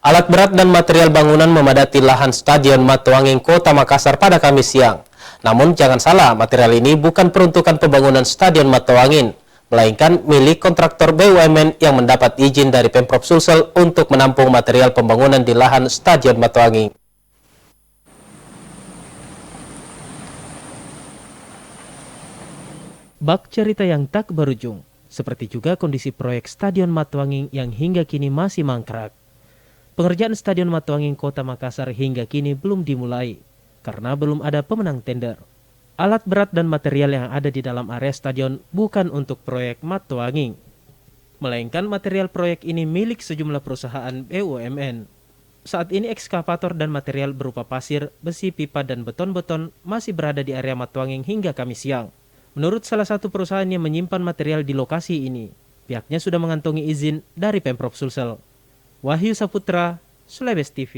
Alat berat dan material bangunan memadati lahan Stadion Matuanging, Kota Makassar pada Kamis siang. Namun jangan salah, material ini bukan peruntukan pembangunan Stadion Matuanging, melainkan milik kontraktor BUMN yang mendapat izin dari Pemprov Sulsel untuk menampung material pembangunan di lahan Stadion Matuanging. Bak cerita yang tak berujung, seperti juga kondisi proyek Stadion Matuanging yang hingga kini masih mangkrak. Pengerjaan Stadion Matuanging Kota Makassar hingga kini belum dimulai, karena belum ada pemenang tender. Alat berat dan material yang ada di dalam area stadion bukan untuk proyek Matuanging, melainkan material proyek ini milik sejumlah perusahaan BUMN. Saat ini ekskavator dan material berupa pasir, besi, pipa, dan beton-beton masih berada di area Matuanging hingga Kamis siang. Menurut salah satu perusahaan yang menyimpan material di lokasi ini, pihaknya sudah mengantongi izin dari Pemprov Sulsel. Wahyu Saputra, Sulawesi TV.